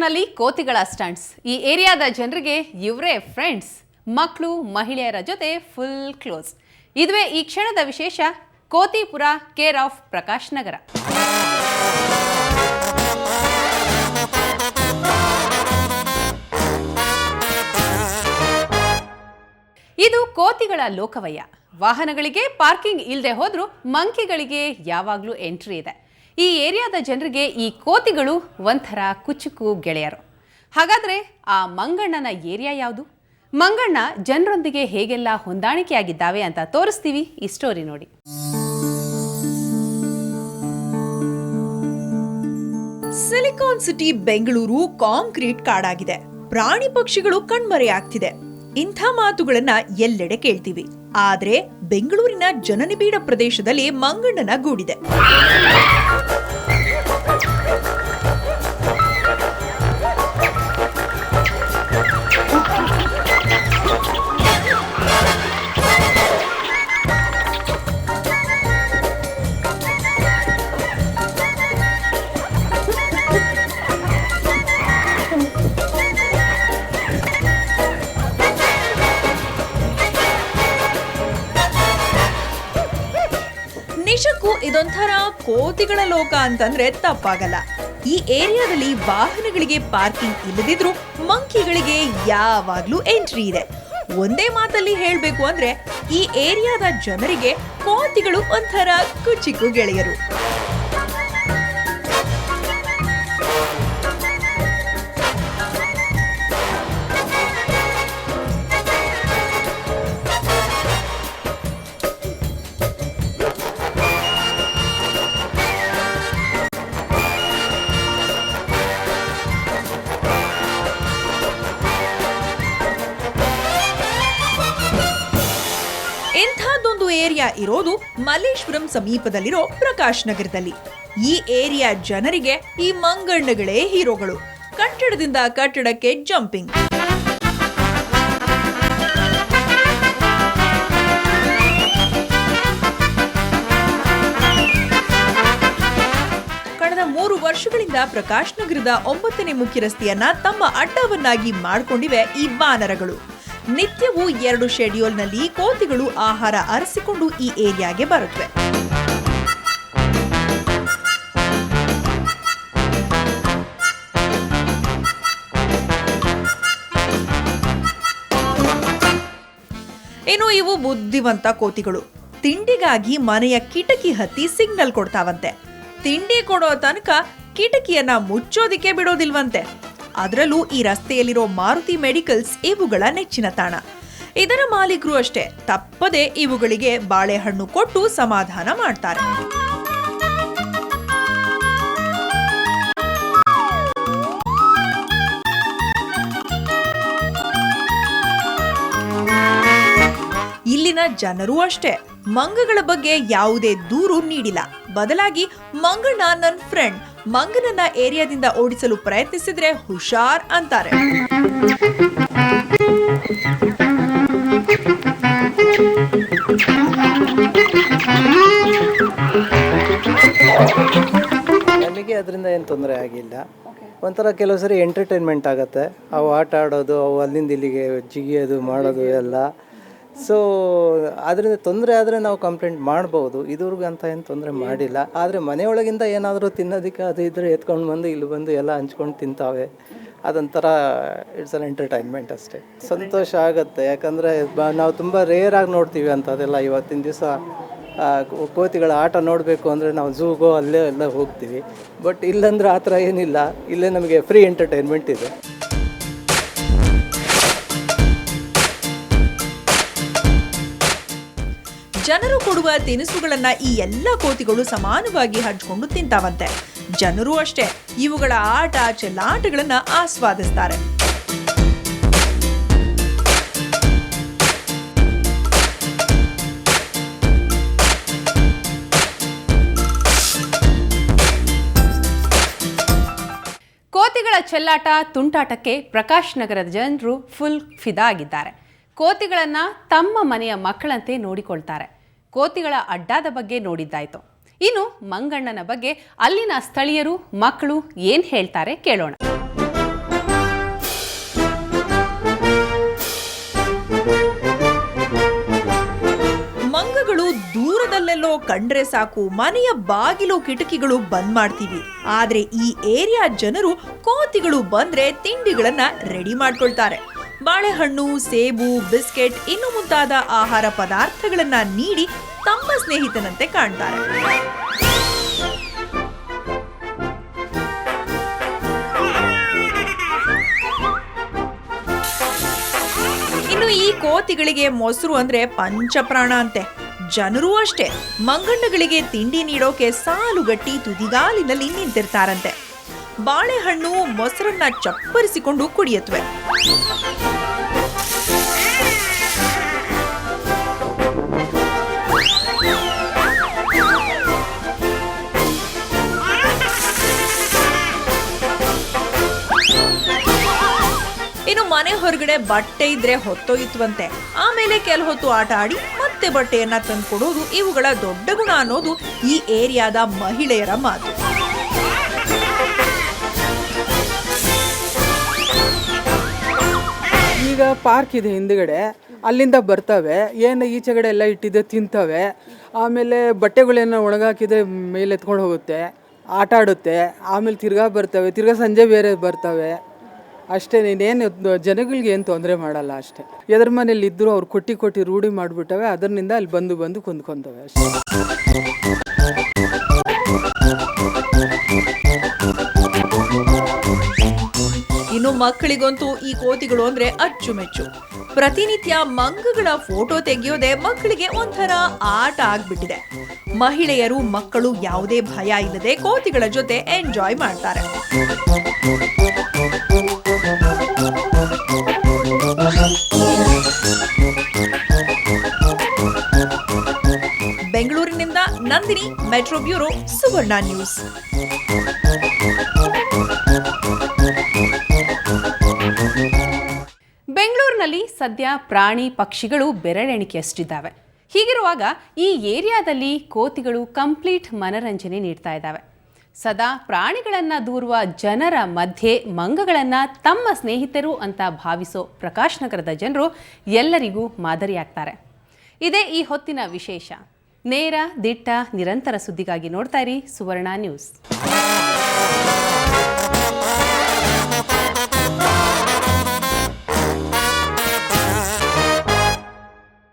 ನಗರ್ನಲ್ಲಿ ಕೋತಿಗಳ stunts. ಈ ಏರಿಯಾದ ಜನರಿಗೆ ಇವರೇ ಫ್ರೆಂಡ್ಸ್. ಮಕ್ಕಳು ಮಹಿಳೆಯರ ಜೊತೆ ಫುಲ್ ಕ್ಲೋಸ್. ಇದುವೇ ಈ ಕ್ಷಣದ ವಿಶೇಷ. ಕೋತಿಪುರ ಕೇರ್ ಆಫ್ ಪ್ರಕಾಶ್ ನಗರ. ಇದು ಕೋತಿಗಳ ಲೋಕವಯ್ಯ. ವಾಹನಗಳಿಗೆ ಪಾರ್ಕಿಂಗ್ ಇಲ್ಲದೆ ಹೋದ್ರೂ ಮಂಕಿಗಳಿಗೆ ಯಾವಾಗಲೂ ಎಂಟ್ರಿ ಇದೆ. ಈ ಏರಿಯಾದ ಜನರಿಗೆ ಈ ಕೋತಿಗಳು ಒಂಥರ ಕುಚುಕು ಗೆಳೆಯರು. ಹಾಗಾದ್ರೆ ಆ ಮಂಗಣ್ಣನ ಏರಿಯಾ ಯಾವುದು? ಮಂಗಣ್ಣ ಜನರೊಂದಿಗೆ ಹೇಗೆಲ್ಲ ಹೊಂದಾಣಿಕೆಯಾಗಿದ್ದಾವೆ ಅಂತ ತೋರಿಸ್ತೀವಿ. ಈ ಸ್ಟೋರಿ ನೋಡಿ. ಸಿಲಿಕಾನ್ ಸಿಟಿ ಬೆಂಗಳೂರು ಕಾಂಕ್ರೀಟ್ ಕಾಡಾಗಿದೆ. ಪ್ರಾಣಿ ಪಕ್ಷಿಗಳು ಕಣ್ಮರೆಯಾಗ್ತಿದೆ. ಇಂಥ ಮಾತುಗಳನ್ನ ಎಲ್ಲೆಡೆ ಕೇಳ್ತೀವಿ. ಆದ್ರೆ ಬೆಂಗಳೂರಿನ ಜನನಿಬಿಡ ಪ್ರದೇಶದಲ್ಲಿ ಮಂಗಣ್ಣನ ಗೂಡಿದೆ. ನಿಜಕ್ಕೂ ಇದೊಂಥರ ಕೋತಿಗಳ ಲೋಕ ಅಂತಂದ್ರೆ ತಪ್ಪಾಗಲ್ಲ. ಈ ಏರಿಯಾದಲ್ಲಿ ವಾಹನಗಳಿಗೆ ಪಾರ್ಕಿಂಗ್ ಇಲ್ಲದಿದ್ರು ಮಂಕಿಗಳಿಗೆ ಯಾವಾಗ್ಲೂ ಎಂಟ್ರಿ ಇದೆ. ಒಂದೇ ಮಾತಲ್ಲಿ ಹೇಳ್ಬೇಕು ಅಂದ್ರೆ ಈ ಏರಿಯಾದ ಜನರಿಗೆ ಕೋತಿಗಳು ಒಂಥರ ಕುಚಿಕು ಗೆಳೆಯರು. ಇಂಥದ್ದೊಂದು ಏರಿಯಾ ಇರೋದು ಮಲ್ಲೇಶ್ವರಂ ಸಮೀಪದಲ್ಲಿರೋ ಪ್ರಕಾಶ್ ನಗರದಲ್ಲಿ. ಈ ಏರಿಯಾ ಜನರಿಗೆ ಈ ಮಂಗಣ್ಣಗಳೇ ಹೀರೋಗಳು. ಕಟ್ಟಡದಿಂದ ಕಟ್ಟಡಕ್ಕೆ ಜಂಪಿಂಗ್, ಕಳೆದ 3 ವರ್ಷಗಳಿಂದ ಪ್ರಕಾಶ್ ನಗರದ 9ನೇ ಮುಖ್ಯ ರಸ್ತೆಯನ್ನ ತಮ್ಮ ಅಡ್ಡವನ್ನಾಗಿ ಮಾಡಿಕೊಂಡಿವೆ ಈ ವಾನರಗಳು. ನಿತ್ಯವೂ 2 ಶೆಡ್ಯೂಲ್ನಲ್ಲಿ ಕೋತಿಗಳು ಆಹಾರ ಅರಸಿಕೊಂಡು ಈ ಏರಿಯಾಗೆ ಬರುತ್ತವೆ. ಇನ್ನು ಇವು ಬುದ್ಧಿವಂತ ಕೋತಿಗಳು. ತಿಂಡಿಗಾಗಿ ಮನೆಯ ಕಿಟಕಿ ಹತ್ತಿ ಸಿಗ್ನಲ್ ಕೊಡ್ತಾವಂತೆ. ತಿಂಡಿ ಕೊಡೋ ತನಕ ಕಿಟಕಿಯನ್ನ ಮುಚ್ಚೋದಿಕ್ಕೆ ಬಿಡೋದಿಲ್ವಂತೆ. ಅದರಲ್ಲೂ ಈ ರಸ್ತೆಯಲ್ಲಿರೋ ಮಾರುತಿ ಮೆಡಿಕಲ್ಸ್ ಇವುಗಳ ನೆಚ್ಚಿನ ತಾಣ. ಇದರ ಮಾಲೀಕರು ಅಷ್ಟೇ ತಪ್ಪದೆ ಇವುಗಳಿಗೆ ಬಾಳೆಹಣ್ಣು ಕೊಟ್ಟು ಸಮಾಧಾನ ಮಾಡ್ತಾರೆ. ಇಲ್ಲಿನ ಜನರು ಅಷ್ಟೇ ಮಂಗಗಳ ಬಗ್ಗೆ ಯಾವುದೇ ದೂರು ನೀಡಿಲ್ಲ. ಬದಲಾಗಿ ಮಂಗಣ್ಣ ನನ್ನ ಫ್ರೆಂಡ್, ಮಂಗನನ್ನ ಏರಿಯಾದಿಂದ ಓಡಿಸಲು ಪ್ರಯತ್ನಿಸಿದ್ರೆ ಹುಷಾರ್ ಅಂತಾರೆ. ನನಗೆ ಅದರಿಂದ ಏನು ತೊಂದರೆ ಆಗಿಲ್ಲ. ಒಂಥರ ಕೆಲವು ಸರಿ ಎಂಟರ್ಟೈನ್ಮೆಂಟ್ ಆಗುತ್ತೆ. ಅವು ಆಟ ಆಡೋದು, ಅವು ಅಲ್ಲಿಂದ ಇಲ್ಲಿಗೆ ಜಿಗಿಯೋದು ಮಾಡೋದು ಎಲ್ಲ. ಸೊ ಅದರಿಂದ ತೊಂದರೆ ಆದರೆ ನಾವು ಕಂಪ್ಲೇಂಟ್ ಮಾಡ್ಬೋದು. ಇದುವರೆಗೂ ಅಂತ ಏನು ತೊಂದರೆ ಮಾಡಿಲ್ಲ. ಆದರೆ ಮನೆಯೊಳಗಿಂದ ಏನಾದರೂ ತಿನ್ನೋದಕ್ಕೆ ಅದು ಇದ್ದರೆ ಎತ್ಕೊಂಡು ಬಂದು ಇಲ್ಲಿ ಬಂದು ಎಲ್ಲ ಹಂಚ್ಕೊಂಡು ತಿಂತಾವೆ. ಅದೊಂಥರ ಇಟ್ಸ್ ಅನ್ ಎಂಟರ್ಟೈನ್ಮೆಂಟ್ ಅಷ್ಟೇ. ಸಂತೋಷ ಆಗುತ್ತೆ. ಯಾಕಂದರೆ ನಾವು ತುಂಬ ರೇರಾಗಿ ನೋಡ್ತೀವಿ ಅಂಥದ್ದೆಲ್ಲ. ಇವತ್ತಿನ ದಿವಸ ಕೋತಿಗಳ ಆಟ ನೋಡಬೇಕು ಅಂದರೆ ನಾವು ಝೂಗೋ ಅಲ್ಲೇ ಎಲ್ಲ ಹೋಗ್ತೀವಿ. ಬಟ್ ಇಲ್ಲಂದ್ರೆ ಆ ಥರ ಏನಿಲ್ಲ. ಇಲ್ಲೇ ನಮಗೆ ಫ್ರೀ ಎಂಟರ್ಟೈನ್ಮೆಂಟ್ ಇದೆ. ಜನರು ಕೊಡುವ ತಿನಿಸುಗಳನ್ನ ಈ ಎಲ್ಲ ಕೋತಿಗಳು ಸಮಾನವಾಗಿ ಹಂಚಿಕೊಂಡು ತಿಂತಾವಂತೆ. ಜನರು ಅಷ್ಟೇ ಇವುಗಳ ಆಟ ಚೆಲ್ಲಾಟಗಳನ್ನ ಆಸ್ವಾದಿಸ್ತಾರೆ. ಕೋತಿಗಳ ಚೆಲ್ಲಾಟ ತುಂಟಾಟಕ್ಕೆ ಪ್ರಕಾಶ್ ನಗರದ ಜನರು ಫುಲ್ ಫಿದಾ ಆಗಿದ್ದಾರೆ. ಕೋತಿಗಳನ್ನ ತಮ್ಮ ಮನೆಯ ಮಕ್ಕಳಂತೆ ನೋಡಿಕೊಳ್ತಾರೆ. ಕೋತಿಗಳ ಅಡ್ಡಾದ ಬಗ್ಗೆ ನೋಡಿದ್ದಾಯ್ತು. ಇನ್ನು ಮಂಗಣ್ಣನ ಬಗ್ಗೆ ಅಲ್ಲಿನ ಸ್ಥಳೀಯರು ಮಕ್ಕಳು ಏನ್ ಹೇಳ್ತಾರೆ ಕೇಳೋಣ. ಅಲ್ಲಲ್ಲೋ ಕಂಡ್ರೆ ಸಾಕು ಮನೆಯ ಬಾಗಿಲು ಕಿಟಕಿಗಳು ಬಂದ್ ಮಾಡ್ತೀವಿ. ಆದ್ರೆ ಈ ಏರಿಯಾ ಜನರು ಕೋತಿಗಳು ಬಂದ್ರೆ ತಿಂಡಿಗಳನ್ನ ರೆಡಿ ಮಾಡ್ಕೊಳ್ತಾರೆ. ಬಾಳೆಹಣ್ಣು, ಸೇಬು, ಬಿಸ್ಕೆಟ್ ಇನ್ನು ಮುಂತಾದ ಆಹಾರ ಪದಾರ್ಥಗಳನ್ನ ನೀಡಿ ತಮ್ಮ ಸ್ನೇಹಿತನಂತೆ ಕಾಣ್ತಾರೆ. ಇನ್ನು ಈ ಕೋತಿಗಳಿಗೆ ಮೊಸರು ಅಂದ್ರೆ ಪಂಚಪ್ರಾಣ ಅಂತೆ. ಜನರೂ ಅಷ್ಟೇ ಮಂಗಣ್ಣಗಳಿಗೆ ತಿಂಡಿ ನೀಡೋಕೆ ಸಾಲುಗಟ್ಟಿ ತುದಿಗಾಲಿನಲ್ಲಿ ನಿಂತಿರ್ತಾರಂತೆ. ಬಾಳೆಹಣ್ಣು ಮೊಸರನ್ನ ಚಪ್ಪರಿಸಿಕೊಂಡು ಕುಡಿಯತ್ವೆ. ಇನ್ನು ಮನೆ ಹೊರಗಡೆ ಬಟ್ಟೆ ಇದ್ರೆ ಹೊತ್ತೊಯ್ಯುತ್ತವಂತೆ. ಆಮೇಲೆ ಕೆಲ ಹೊತ್ತು ಆಟ ಆಡಿ ಮತ್ತೆ ಬಟ್ಟೆಯನ್ನ ತಂದ್ಕೊಡೋದು ಇವುಗಳ ದೊಡ್ಡ ಗುಣ ಅನ್ನೋದು ಈ ಏರಿಯಾದ ಮಹಿಳೆಯರ ಮಾತು. ಈಗ ಪಾರ್ಕ್ ಇದೆ ಹಿಂದ್ಗಡೆ, ಅಲ್ಲಿಂದ ಬರ್ತವೆ, ಏನು ಈಚೆಗಡೆ ಎಲ್ಲ ಇಟ್ಟಿದ್ದೆ ತಿಂತವೆ. ಆಮೇಲೆ ಬಟ್ಟೆಗಳೇನೋ ಒಣಗಾಕಿದ್ರೆ ಮೇಲೆ ಎತ್ಕೊಂಡು ಹೋಗುತ್ತೆ, ಆಟ ಆಡುತ್ತೆ. ಆಮೇಲೆ ತಿರ್ಗಾ ಬರ್ತವೆ, ತಿರ್ಗಾ ಸಂಜೆ ಬೇರೆ ಬರ್ತವೆ. ಅಷ್ಟೇ, ನೀನೇನು ಜನಗಳಿಗೆ ಏನು ತೊಂದರೆ ಮಾಡಲ್ಲ ಅಷ್ಟೇ. ಎದ್ರ ಮನೇಲಿ ಇದ್ದರೂ ಅವ್ರು ಕೊಟ್ಟು ರೂಢಿ ಮಾಡಿಬಿಟ್ಟವೆ, ಅದರಿಂದ ಅಲ್ಲಿ ಬಂದು ಕುಂದ್ಕೊಂತವೆ ಅಷ್ಟೇ. ಇನ್ನು ಮಕ್ಕಳಿಗಂತೂ ಈ ಕೋತಿಗಳು ಅಂದ್ರೆ ಅಚ್ಚುಮೆಚ್ಚು. ಪ್ರತಿನಿತ್ಯ ಮಂಗಗಳ ಫೋಟೋ ತೆಗೆಯೋದೇ ಮಕ್ಕಳಿಗೆ ಒಂಥರ ಆಟ ಆಗ್ಬಿಟ್ಟಿದೆ. ಮಹಿಳೆಯರು, ಮಕ್ಕಳು ಯಾವುದೇ ಭಯ ಇಲ್ಲದೆ ಕೋತಿಗಳ ಜೊತೆ ಎಂಜಾಯ್ ಮಾಡ್ತಾರೆ. ಬೆಂಗಳೂರಿನಿಂದ ನಂದಿನಿ, ಮೆಟ್ರೋ ಬ್ಯೂರೋ, ಸುವರ್ಣ ನ್ಯೂಸ್. ಬೆಂಗಳೂರಿನಲ್ಲಿ ಸದ್ಯ ಪ್ರಾಣಿ ಪಕ್ಷಿಗಳು ಬೆರಳೆಣಿಕೆಯಷ್ಟಿದ್ದಾವೆ. ಹೀಗಿರುವಾಗ ಈ ಏರಿಯಾದಲ್ಲಿ ಕೋತಿಗಳು ಕಂಪ್ಲೀಟ್ ಮನರಂಜನೆ ನೀಡ್ತಾ ಇದ್ದಾವೆ. ಸದಾ ಪ್ರಾಣಿಗಳನ್ನು ದೂರುವ ಜನರ ಮಧ್ಯೆ ಮಂಗಗಳನ್ನು ತಮ್ಮ ಸ್ನೇಹಿತರು ಅಂತ ಭಾವಿಸೋ ಪ್ರಕಾಶ್ ನಗರದ ಜನರು ಎಲ್ಲರಿಗೂ ಮಾದರಿಯಾಗ್ತಾರೆ. ಇದೇ ಈ ಹೊತ್ತಿನ ವಿಶೇಷ. ನೇರ, ದಿಟ್ಟ, ನಿರಂತರ ಸುದ್ದಿಗಾಗಿ ನೋಡ್ತಾ ಇರಿ ಸುವರ್ಣ ನ್ಯೂಸ್.